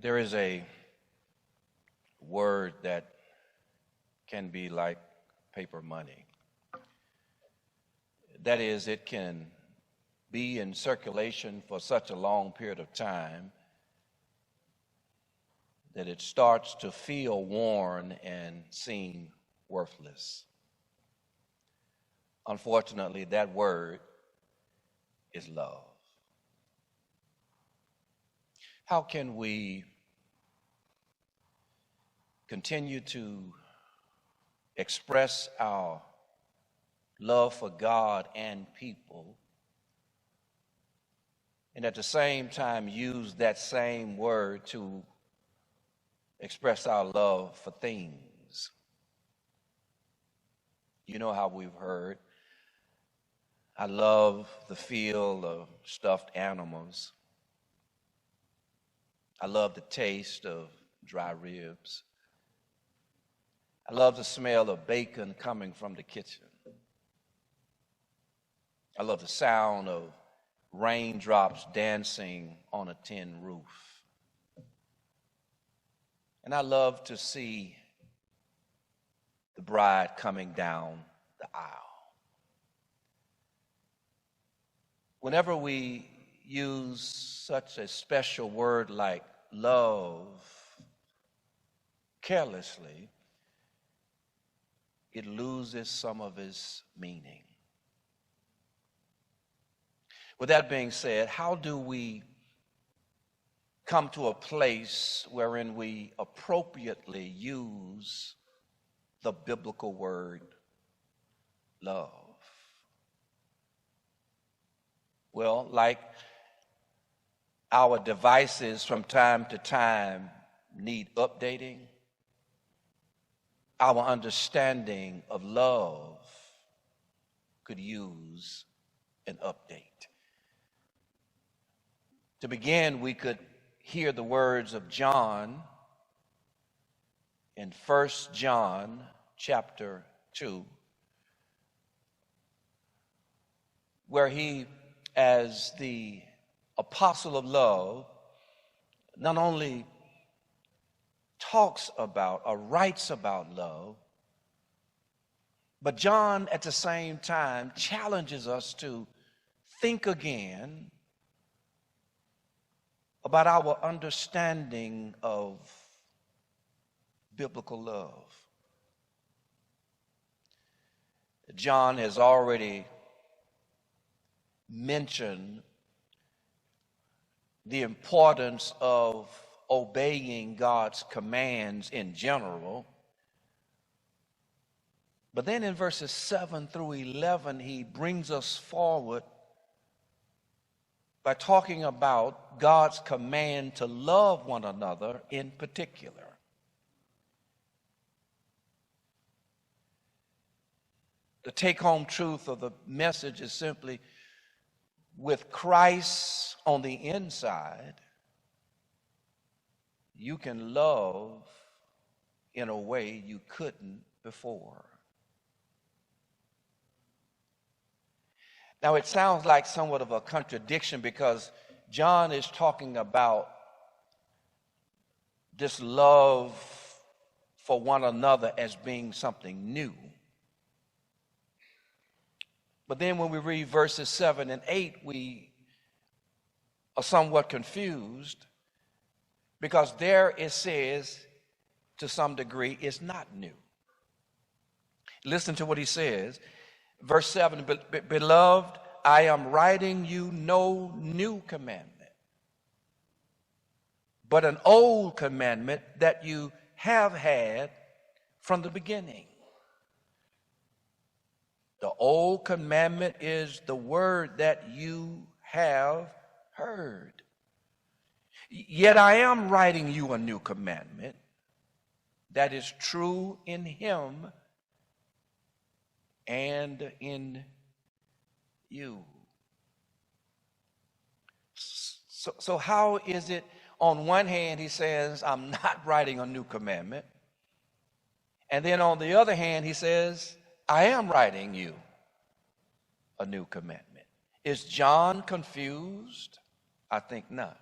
There is a word that can be like paper money. That is, it can be in circulation for such a long period of time that it starts to feel worn and seem worthless. Unfortunately, that word is love. How can we continue to express our love for God and people, and at the same time use that same word to express our love for things? You know how we've heard, I love the feel of stuffed animals. I love the taste of dry ribs. I love the smell of bacon coming from the kitchen. I love the sound of raindrops dancing on a tin roof. And I love to see the bride coming down the aisle. Whenever we use such a special word like love carelessly, it loses some of its meaning. With that being said, how do we come to a place wherein we appropriately use the biblical word love? Well, like our devices from time to time need updating, our understanding of love could use an update. To begin, we could hear the words of John in 1 John chapter 2, where he, as the apostle of love, not only talks about or writes about love, but John at the same time challenges us to think again about our understanding of biblical love. John has already mentioned the importance of obeying God's commands in general. But then in verses 7 through 11, he brings us forward by talking about God's command to love one another in particular. The take-home truth of the message is simply, with Christ on the inside, you can love in a way you couldn't before. Now, it sounds like somewhat of a contradiction because John is talking about this love for one another as being something new. But then when we read verses 7 and 8, we are somewhat confused because there it says, to some degree, it's not new. Listen to what he says. Verse 7, beloved, I am writing you no new commandment, but an old commandment that you have had from the beginning. The old commandment is the word that you have heard. Yet I am writing you a new commandment that is true in him and in you. So how is it, on one hand, he says, I'm not writing a new commandment. And then on the other hand, he says, I am writing you a new commandment. Is John confused? I think not.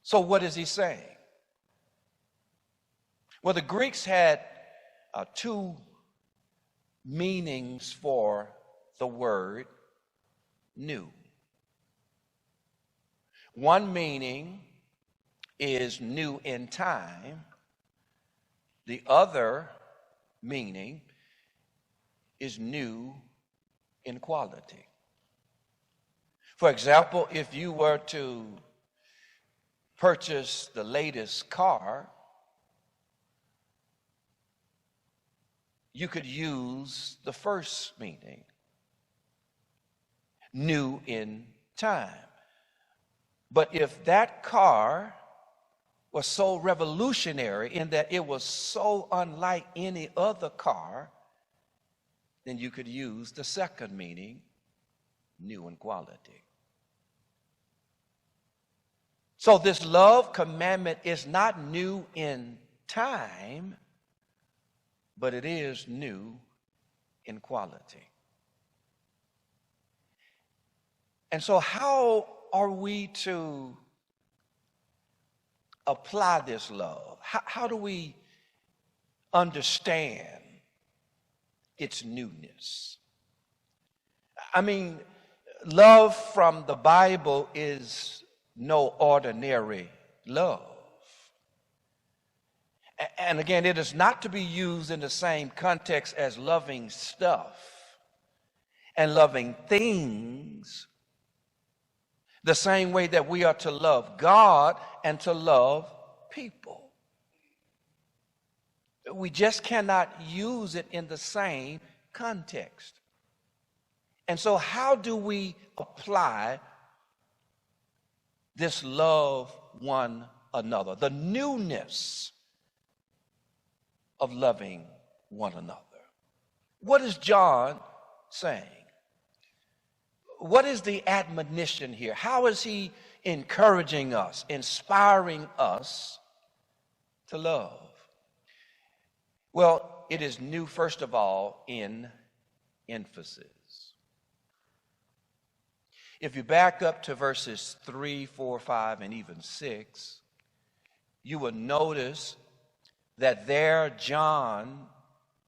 So what is he saying? Well, the Greeks had two meanings for the word new. One meaning is new in time. The other meaning is new in quality. For example, if you were to purchase the latest car, you could use the first meaning, new in time. But if that car was so revolutionary in that it was so unlike any other car, then you could use the second meaning, new in quality. So this love commandment is not new in time, but it is new in quality. And so how are we to apply this love? How do we understand its newness? I mean, love from the Bible is no ordinary love. And again, it is not to be used in the same context as loving stuff and loving things, the same way that we are to love God and to love people. We just cannot use it in the same context. And so how do we apply this love one another, the newness of loving one another? What is John saying? What is the admonition here? How is he encouraging us, inspiring us to love? Well, it is new, first of all, in emphasis. If you back up to verses 3, 4, 5, and even 6, you will notice that there John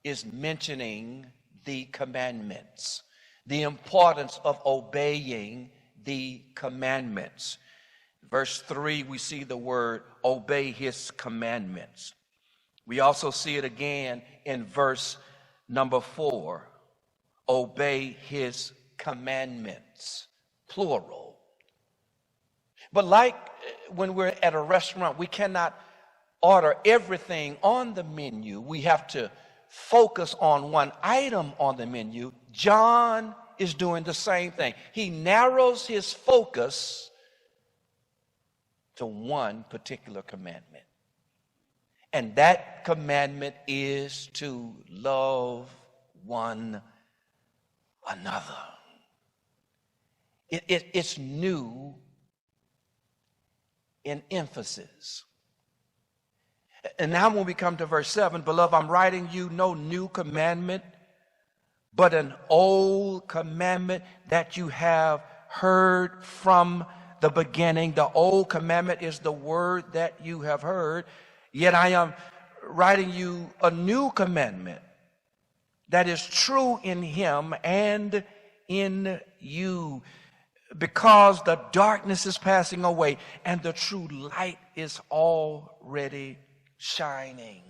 is mentioning the commandments, the importance of obeying the commandments. Verse 3, we see the word obey his commandments. We also see it again in verse number 4, obey his commandments, plural. But like when we're at a restaurant, we cannot order everything on the menu. We have to focus on one item on the menu. John is doing the same thing. He narrows his focus to one particular commandment. And that commandment is to love one another. It's new in emphasis. And now when we come to verse 7, beloved, I'm writing you no new commandment, but an old commandment that you have heard from the beginning. The old commandment is the word that you have heard. Yet I am writing you a new commandment that is true in him and in you, because the darkness is passing away and the true light is already shining.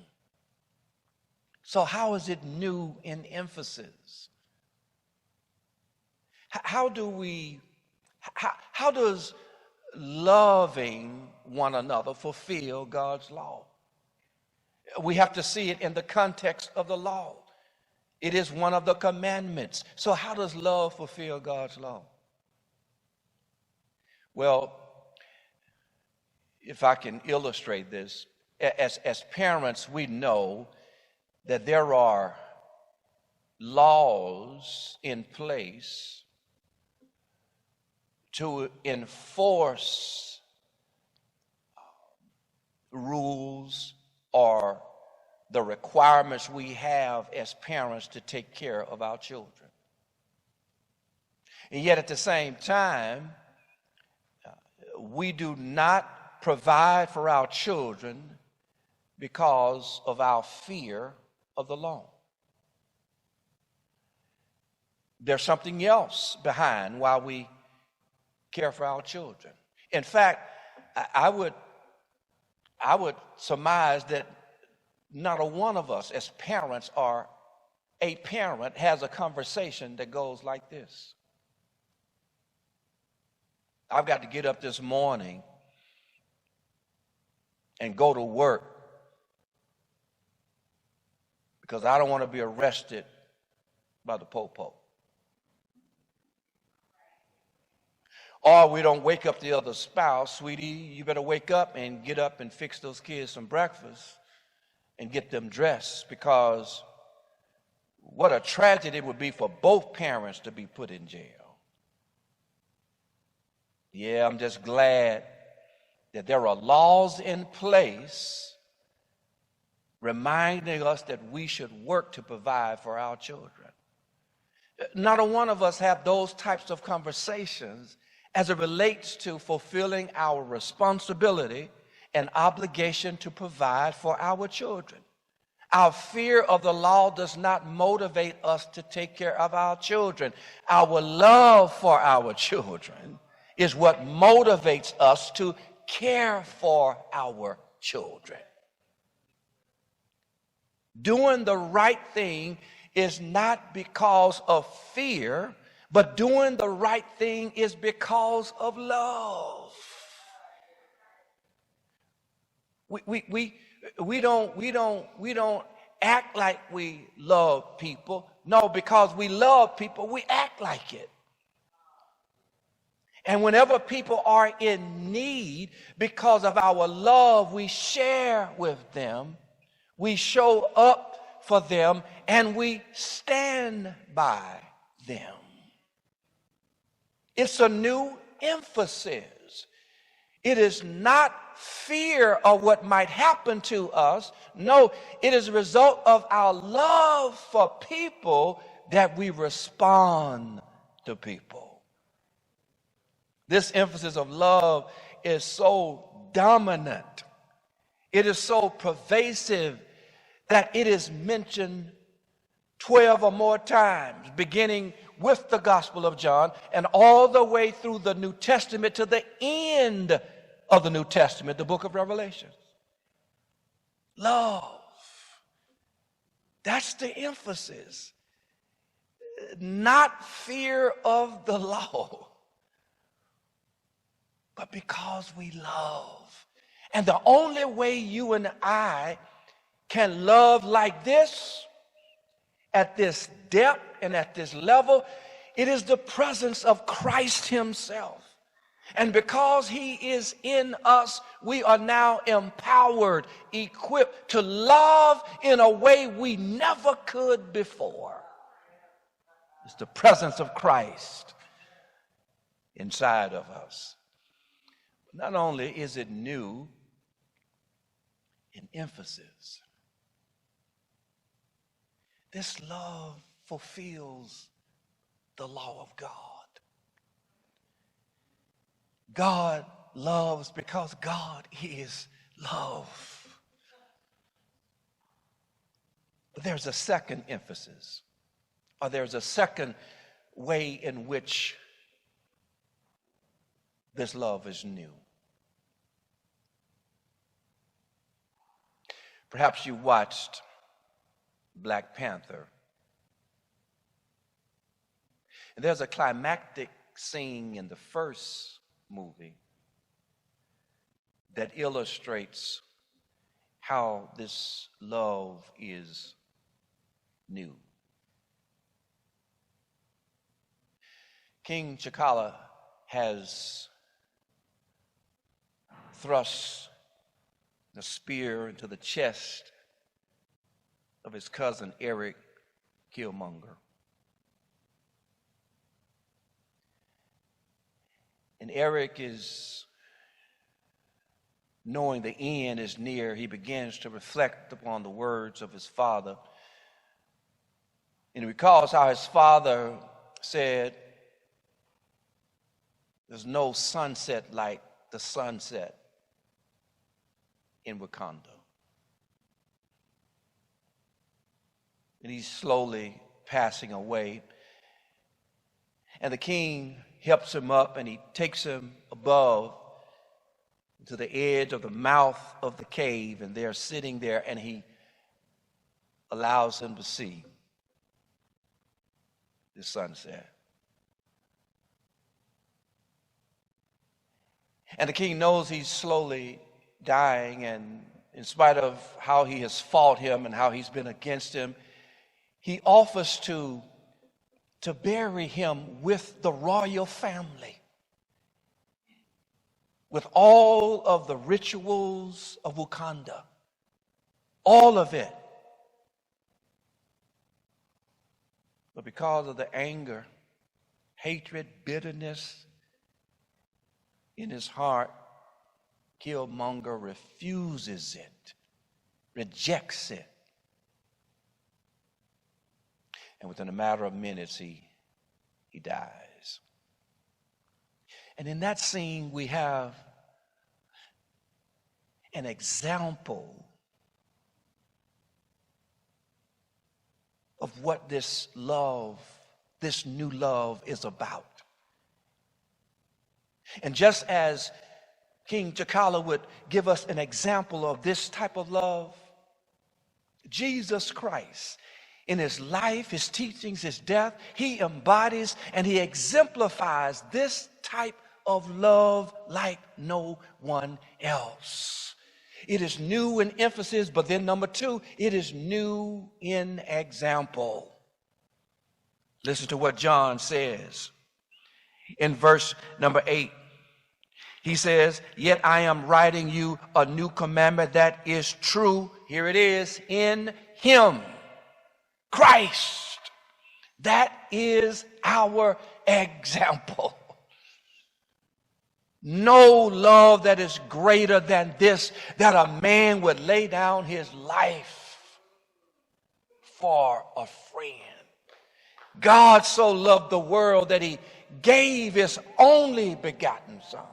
So how is it new in emphasis? How does loving one another fulfill God's law? We have to see it in the context of the law. It is one of the commandments. So how does love fulfill God's law? Well, if I can illustrate this, as parents, we know that there are laws in place to enforce rules or the requirements we have as parents to take care of our children. And yet at the same time, we do not provide for our children because of our fear of the law. There's something else behind why we care for our children. In fact, I would surmise that not a one of us as parents or a parent has a conversation that goes like this. I've got to get up this morning and go to work because I don't want to be arrested by the po-po. Or we don't wake up the other spouse, sweetie, you better wake up and get up and fix those kids some breakfast and get them dressed, because what a tragedy it would be for both parents to be put in jail. Yeah, I'm just glad that there are laws in place reminding us that we should work to provide for our children. Not a one of us have those types of conversations as it relates to fulfilling our responsibility and obligation to provide for our children. Our fear of the law does not motivate us to take care of our children. Our love for our children is what motivates us to care for our children. Doing the right thing is not because of fear, but doing the right thing is because of love. We don't act like we love people. No, because we love people, we act like it. And whenever people are in need, because of our love, we share with them, we show up for them, and we stand by them. It's a new emphasis. It is not fear of what might happen to us. No, it is a result of our love for people that we respond to people. This emphasis of love is so dominant. It is so pervasive that it is mentioned 12 or more times, beginning with the Gospel of John and all the way through the New Testament to the end of the New Testament, the book of Revelation. Love. That's the emphasis. Not fear of the law, but because we love. And the only way you and I can love like this, at this depth and at this level, it is the presence of Christ himself. And because he is in us, we are now empowered, equipped to love in a way we never could before. It's the presence of Christ inside of us. Not only is it new in emphasis, this love fulfills the law of God. God loves because God is love. But there's a second emphasis, or there's a second way in which this love is new. Perhaps you watched Black Panther. And there's a climactic scene in the first movie that illustrates how this love is new. King T'Challa has thrust the spear into the chest of his cousin Eric Killmonger. And Eric is knowing the end is near. He begins to reflect upon the words of his father. And he recalls how his father said, "There's no sunset like the sunset in Wakanda. And he's slowly passing away. And the king helps him up and he takes him above to the edge of the mouth of the cave, and they're sitting there, and he allows him to see the sunset. And the king knows he's slowly dying, and in spite of how he has fought him and how he's been against him, he offers to bury him with the royal family, with all of the rituals of Wakanda, all of it. But because of the anger, hatred, bitterness in his heart, Killmonger refuses it, rejects it. And within a matter of minutes, he dies. And in that scene, we have an example of what this love, this new love is about. And just as King T'Challa would give us an example of this type of love, Jesus Christ, in his life, his teachings, his death, he embodies and he exemplifies this type of love like no one else. It is new in emphasis, but then number two, it is new in example. Listen to what John says in verse number 8. He says, "Yet I am writing you a new commandment that is true." Here it is, in him, Christ. That is our example. No love that is greater than this, that a man would lay down his life for a friend. God so loved the world that he gave his only begotten Son.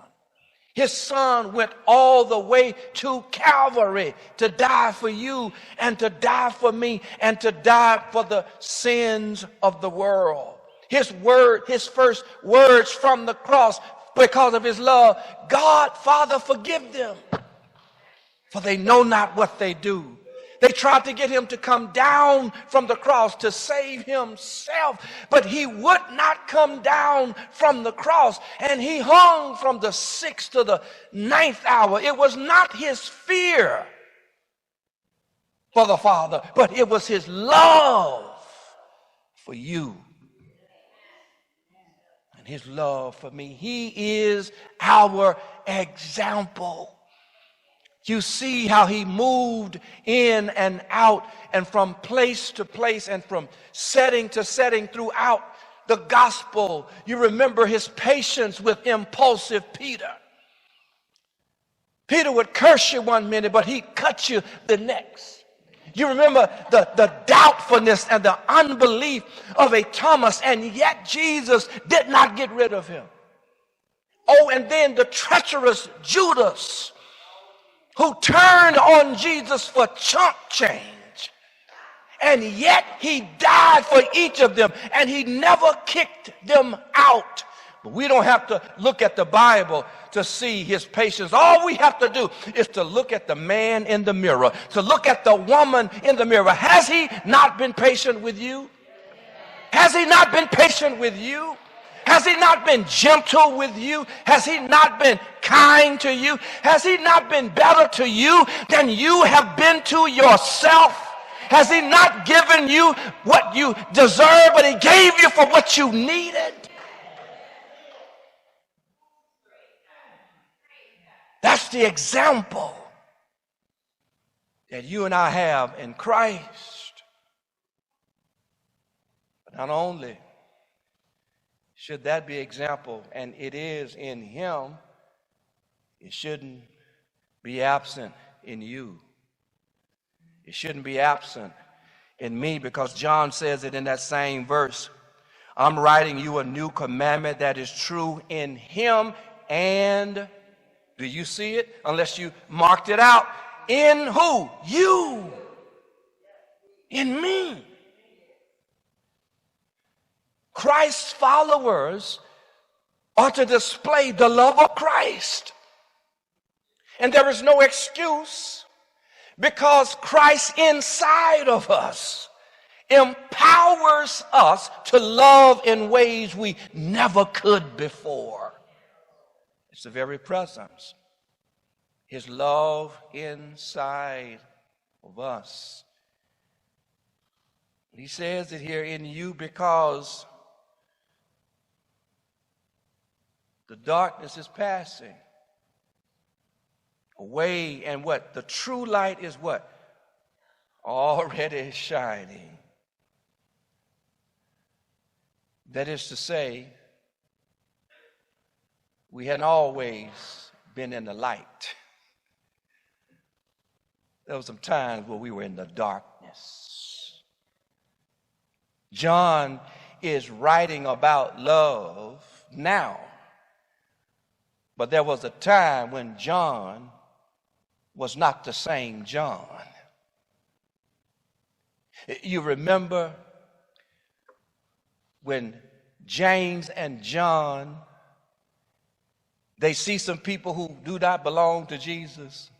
His Son went all the way to Calvary to die for you and to die for me and to die for the sins of the world. His first words from the cross, because of his love, "God, Father, forgive them, for they know not what they do." They tried to get him to come down from the cross to save himself, but he would not come down from the cross, and he hung from the 6th to the 9th hour. It was not his fear for the Father, but it was his love for you and his love for me. He is our example. You see how he moved in and out and from place to place and from setting to setting throughout the gospel. You remember his patience with impulsive Peter. Peter would curse you one minute, but he'd cut you the next. You remember the doubtfulness and the unbelief of a Thomas, and yet Jesus did not get rid of him. Oh, and then the treacherous Judas, who turned on Jesus for chump change. And yet he died for each of them, and he never kicked them out. But we don't have to look at the Bible to see his patience. All we have to do is to look at the man in the mirror, to look at the woman in the mirror. Has he not been patient with you? Has he not been patient with you? Has he not been gentle with you? Has he not been kind to you? Has he not been better to you than you have been to yourself? Has he not given you what you deserve, but he gave you for what you needed? That's the example that you and I have in Christ. But not only should that be example, and it is in him, it shouldn't be absent in you. It shouldn't be absent in me, because John says it in that same verse. "I'm writing you a new commandment that is true in him and," do you see it? Unless you marked it out. in who? You. In me. Christ's followers are to display the love of Christ. And there is no excuse, because Christ inside of us empowers us to love in ways we never could before. It's the very presence, his love inside of us. He says it here, in you, because the darkness is passing away, and what? The true light is what? Already shining. That is to say, we hadn't always been in the light. There were some times where we were in the darkness. John is writing about love now, but there was a time when John was not the same John. You remember when James and John, they see some people who do not belong to Jesus,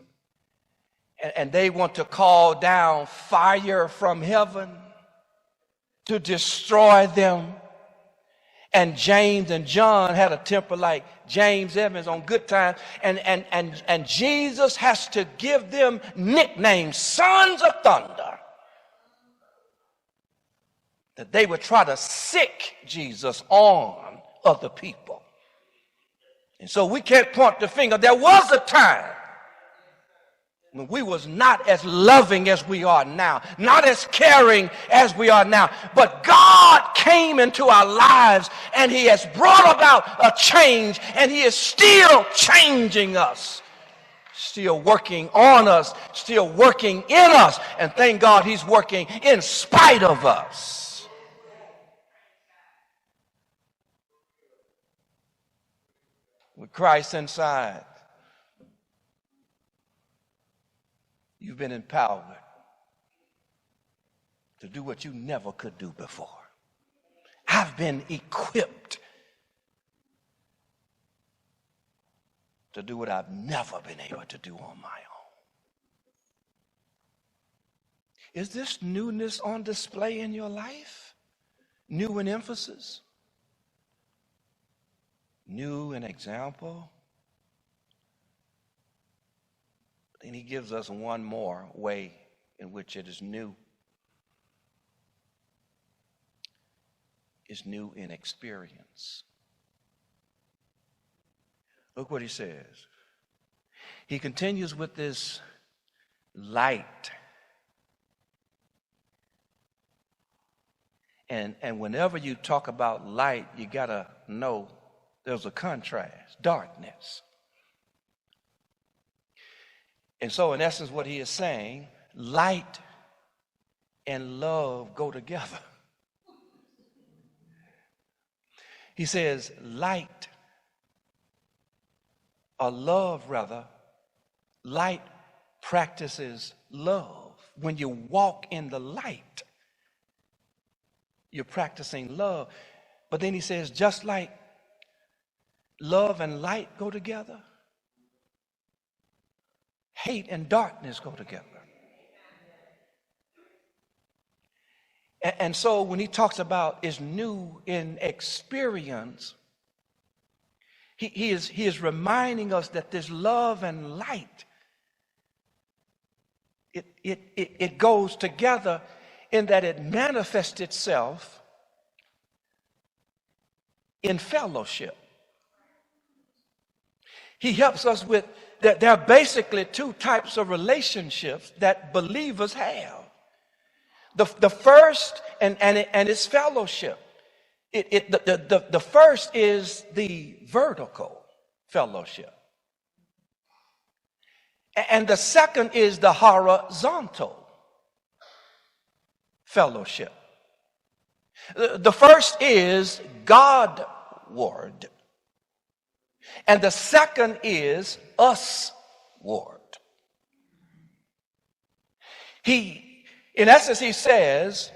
and they want to call down fire from heaven to destroy them. And James and John had a temper like James Evans on Good Times. And Jesus has to give them nicknames, sons of thunder, that they would try to sick Jesus on other people. And so we can't point the finger. There was a time when we was not as loving as we are now, not as caring as we are now. But God came into our lives, and he has brought about a change, and he is still changing us, still working on us, still working in us. And thank God he's working in spite of us. With Christ inside, you've been empowered to do what you never could do before. I've been equipped to do what I've never been able to do on my own. Is this newness on display in your life? New in emphasis? New in example? And he gives us one more way in which it is new. It's new in experience. Look what he says. He continues with this light. And whenever you talk about light, you got to know there's a contrast, darkness. And so in essence what he is saying, light and love go together. He says light, or love rather, light practices love. When you walk in the light, you're practicing love. But then he says, just like love and light go together, hate and darkness go together. And so when he talks about is new in experience, he is reminding us that this love and light, it goes together in that it manifests itself in fellowship. He helps us with that. There are basically two types of relationships that believers have. The first, and it's fellowship. The first is the vertical fellowship. And the second is the horizontal fellowship. The first is Godward. And the second is usward. In essence, he says,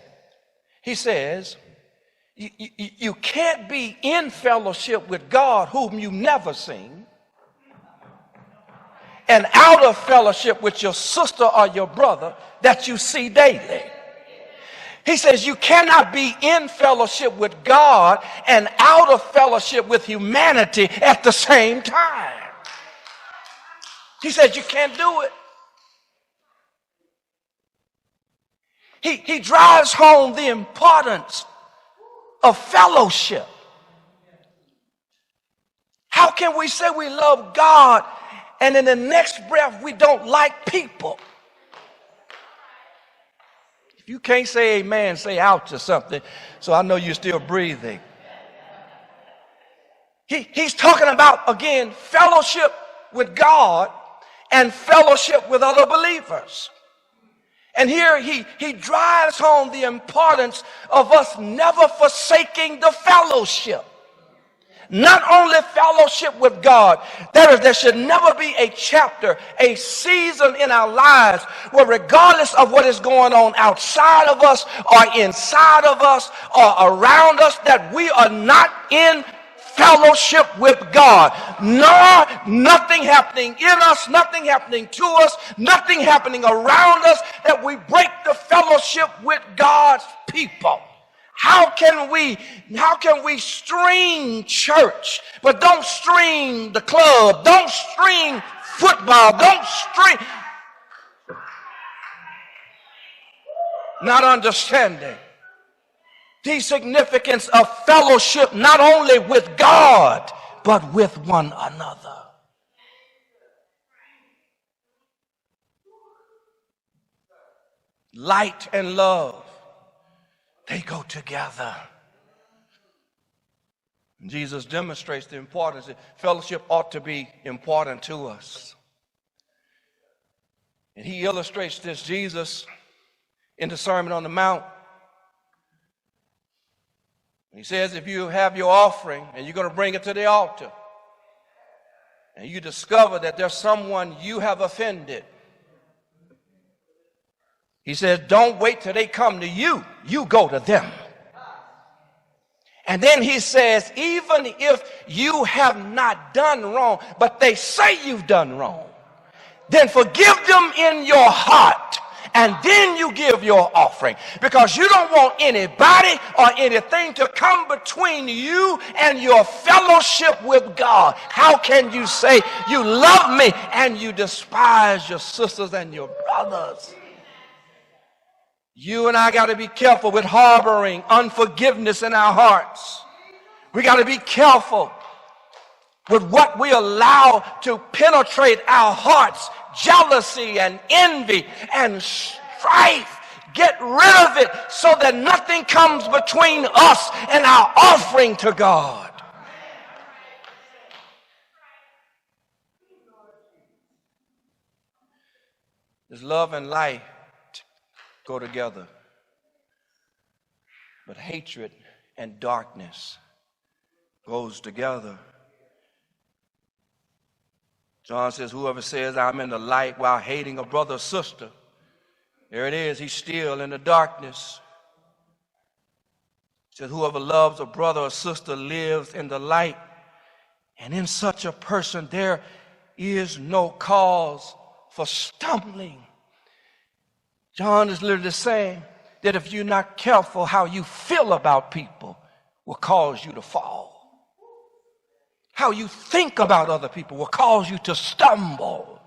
you can't be in fellowship with God whom you never seen, and out of fellowship with your sister or your brother that you see daily. He says you cannot be in fellowship with God and out of fellowship with humanity at the same time. He says you can't do it. He drives home the importance of fellowship. How can we say we love God and in the next breath we don't like people? If you can't say amen, say ouch or something, so I know you're still breathing. He's talking about, again, fellowship with God and fellowship with other believers. And here he drives home the importance of us never forsaking the fellowship. Not only fellowship with God, there should never be a chapter, a season in our lives where regardless of what is going on outside of us or inside of us or around us, that we are not in fellowship with God. Nor nothing happening in us, nothing happening to us, nothing happening around us, that we break the fellowship with God's people. How can we string church, but don't string the club, don't string football, don't string, not understanding the significance of fellowship not only with God, but with one another. Light and love, they go together. Jesus demonstrates the importance that fellowship ought to be important to us. And he illustrates this, Jesus, in the Sermon on the Mount. He says if you have your offering and you're going to bring it to the altar and you discover that there's someone you have offended, he says don't wait till they come to you, you go to them. And then he says even if you have not done wrong, but they say you've done wrong, then forgive them in your heart. And then you give your offering, because you don't want anybody or anything to come between you and your fellowship with God. How can you say you love me and you despise your sisters and your brothers? You and I got to be careful with harboring unforgiveness in our hearts. We got to be careful with what we allow to penetrate our hearts. Jealousy and envy and strife. Get rid of it so that nothing comes between us and our offering to God. Does love and light go together? But hatred and darkness goes together. John says, whoever says I'm in the light while hating a brother or sister, there it is, he's still in the darkness. He says, whoever loves a brother or sister lives in the light. And in such a person, there is no cause for stumbling. John is literally saying that if you're not careful, how you feel about people will cause you to fall. How you think about other people will cause you to stumble.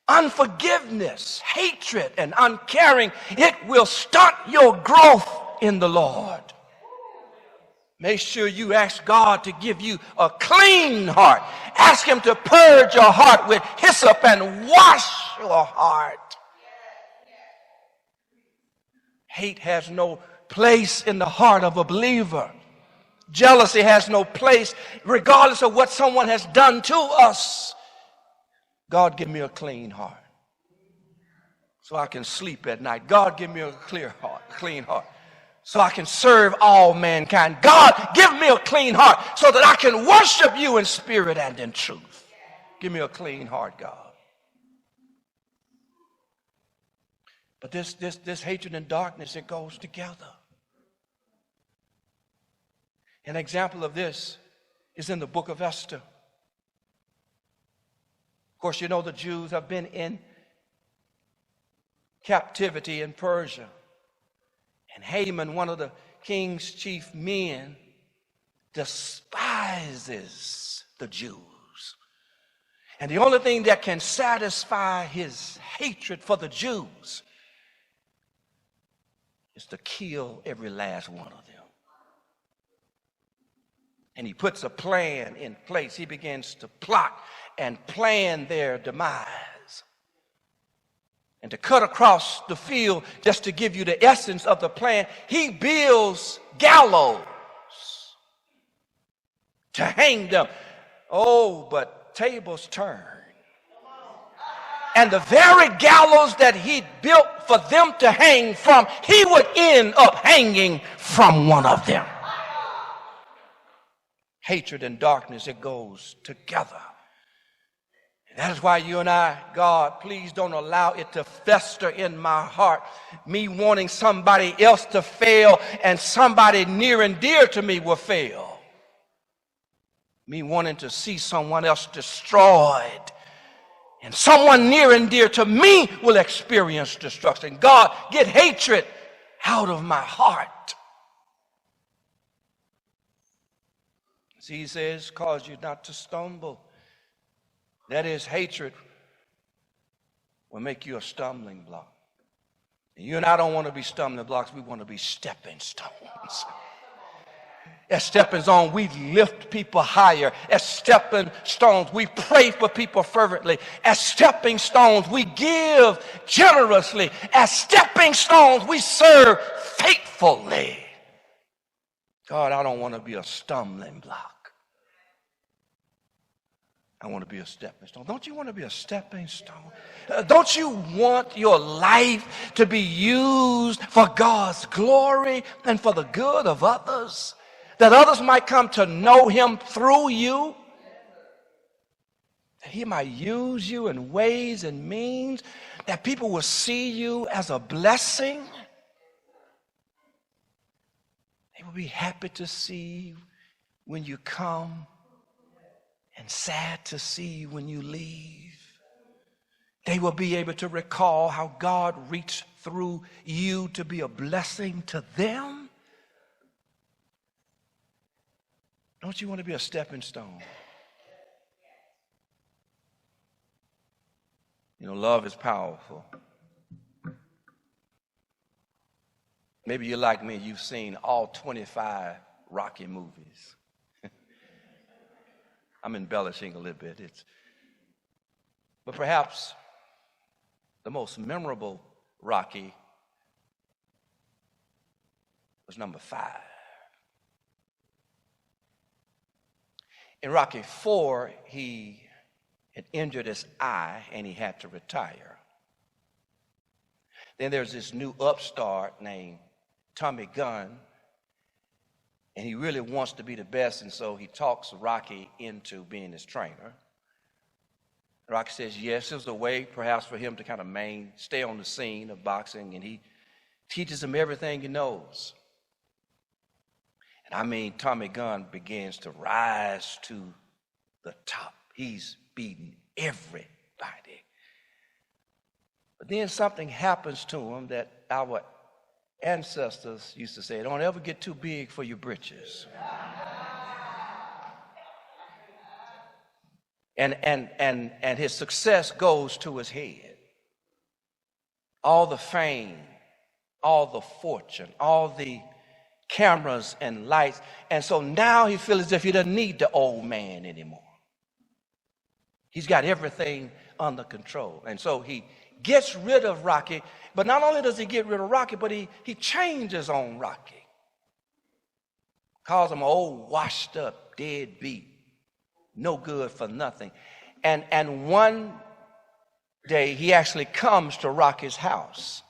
Unforgiveness, hatred, and uncaring, it will stunt your growth in the Lord. Make sure you ask God to give you a clean heart. Ask him to purge your heart with hyssop and wash your heart. Hate has no place in the heart of a believer. Jealousy has no place, regardless of what someone has done to us. God, give me a clean heart so I can sleep at night. God, give me a clear heart, clean heart, so I can serve all mankind. God, give me a clean heart so that I can worship you in spirit and in truth. Give me a clean heart, God. But this hatred and darkness, it goes together. An example of this is in the book of Esther. Of course, you know the Jews have been in captivity in Persia. And Haman, one of the king's chief men, despises the Jews. And the only thing that can satisfy his hatred for the Jews is to kill every last one of them. And he puts a plan in place. He begins to plot and plan their demise. And to cut across the field, just to give you the essence of the plan, he builds gallows to hang them. Oh, but tables turn. And the very gallows that he built for them to hang from, he would end up hanging from one of them. Hatred and darkness, it goes together. And that is why you and I, God, please don't allow it to fester in my heart. Me wanting somebody else to fail and somebody near and dear to me will fail. Me wanting to see someone else destroyed and someone near and dear to me will experience destruction. God, get hatred out of my heart. See, he says, cause you not to stumble. That is, hatred will make you a stumbling block. And you and I don't want to be stumbling blocks. We want to be stepping stones. As stepping stones, we lift people higher. As stepping stones, we pray for people fervently. As stepping stones, we give generously. As stepping stones, we serve faithfully. God, I don't want to be a stumbling block. I want to be a stepping stone. Don't you want to be a stepping stone? Don't you want your life to be used for God's glory and for the good of others? That others might come to know him through you? That he might use you in ways and means that people will see you as a blessing? They will be happy to see when you come and sad to see when you leave. They will be able to recall how God reached through you to be a blessing to them. Don't you want to be a stepping stone? You know, love is powerful. Maybe you're like me, you've seen all 25 Rocky movies. I'm embellishing a little bit. But perhaps the most memorable Rocky was number 5. In Rocky IV, he had injured his eye and he had to retire. Then there's this new upstart named Tommy Gunn, and he really wants to be the best, and so he talks Rocky into being his trainer. Rocky says yes, it was a way perhaps for him to kind of stay on the scene of boxing, and he teaches him everything he knows. And I mean, Tommy Gunn begins to rise to the top. He's beating everybody. But then something happens to him that our ancestors used to say, don't ever get too big for your britches. And his success goes to his head. All the fame, all the fortune, all the cameras and lights. And so now he feels as if he doesn't need the old man anymore. He's got everything under control. And so he gets rid of Rocky, but not only does he get rid of Rocky, but he changes on Rocky. Calls him an old washed up, deadbeat, no good for nothing. And one day he actually comes to Rocky's house.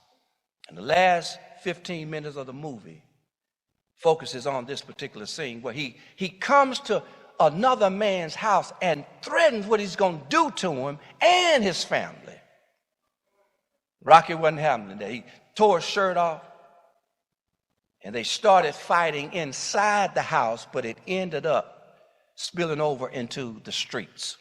And the last 15 minutes of the movie focuses on this particular scene where he comes to another man's house and threatens what he's going to do to him and his family. Rocky wasn't having that. He tore his shirt off, and they started fighting inside the house, but it ended up spilling over into the streets.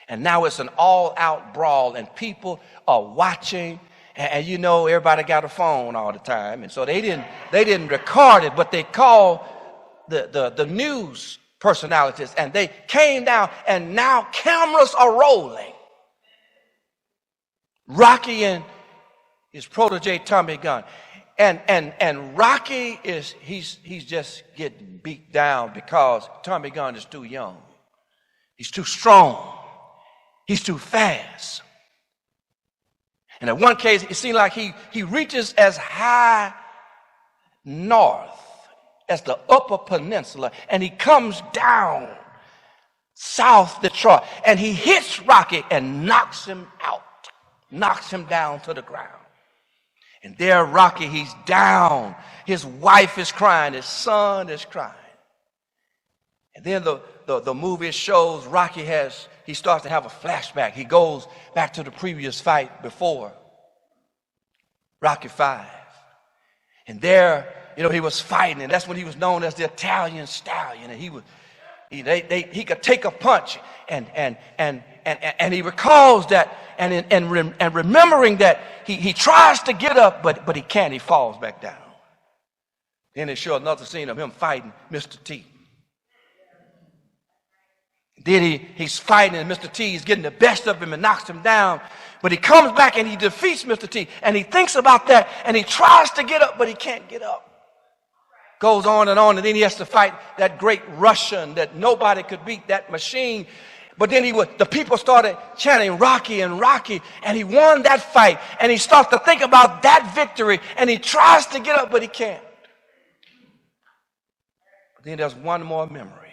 And now it's an all-out brawl, and people are watching. And you know, everybody got a phone all the time, and so they didn't record it, but they called the news personalities, and they came down, and now cameras are rolling. Rocky and his protege Tommy Gunn, and Rocky he's just getting beat down because Tommy Gunn is too young, he's too strong, he's too fast. And in one case, it seemed like he reaches as high north as the Upper Peninsula, and he comes down South Detroit, and he hits Rocky and knocks him out, knocks him down to the ground. And there Rocky, he's down. His wife is crying, his son is crying. And then the movie shows Rocky he starts to have a flashback. He goes back to the previous fight before Rocky V. And there, he was fighting, and that's when he was known as the Italian Stallion. And he could take a punch, and he recalls that, and remembering that he tries to get up, but he can't. He falls back down. Then they show another scene of him fighting Mr. T. Then he's fighting, and Mr. T is getting the best of him and knocks him down. But he comes back and he defeats Mr. T. And he thinks about that, and he tries to get up, but he can't get up. Goes on, and then he has to fight that great Russian that nobody could beat, that machine. But then the people started chanting Rocky and Rocky, and he won that fight. And he starts to think about that victory, and he tries to get up, but he can't. But then there's one more memory.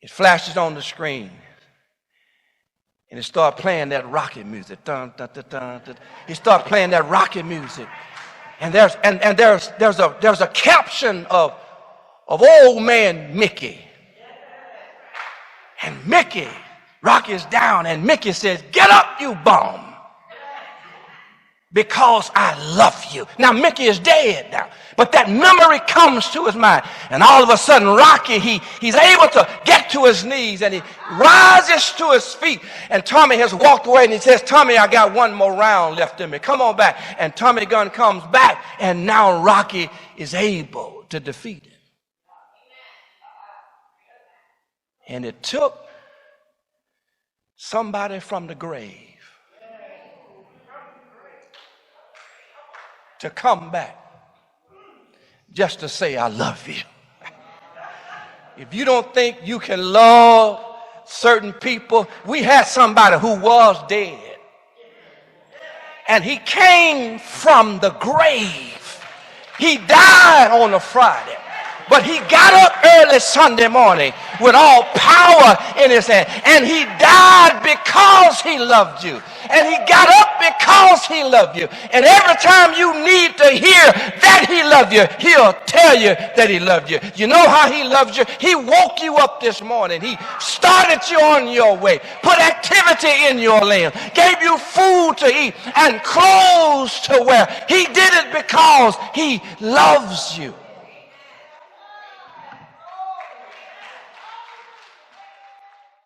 It flashes on the screen, and it starts playing that Rocky music. Dun, dun, dun, dun, dun. He starts playing that Rocky music, and there's a caption of old man Mickey, and Mickey, Rocky is down, and Mickey says, "Get up, you bum, because I love you." Now Mickey is dead now, but that memory comes to his mind, and all of a sudden Rocky, he's able to get to his knees, and he rises to his feet, and Tommy has walked away, and he says, "Tommy, I got one more round left in me. Come on back." And Tommy Gunn comes back, and now Rocky is able to defeat him. And it took somebody from the grave to come back just to say, "I love you." If you don't think you can love certain people, we had somebody who was dead, and he came from the grave. He died on a Friday, but he got up early Sunday morning with all power in his hand, and he died because he loved you. And he got up because he loved you. And every time you need to hear that he loved you, he'll tell you that he loved you. You know how he loved you? He woke you up this morning. He started you on your way, put activity in your limb, gave you food to eat and clothes to wear. He did it because he loves you.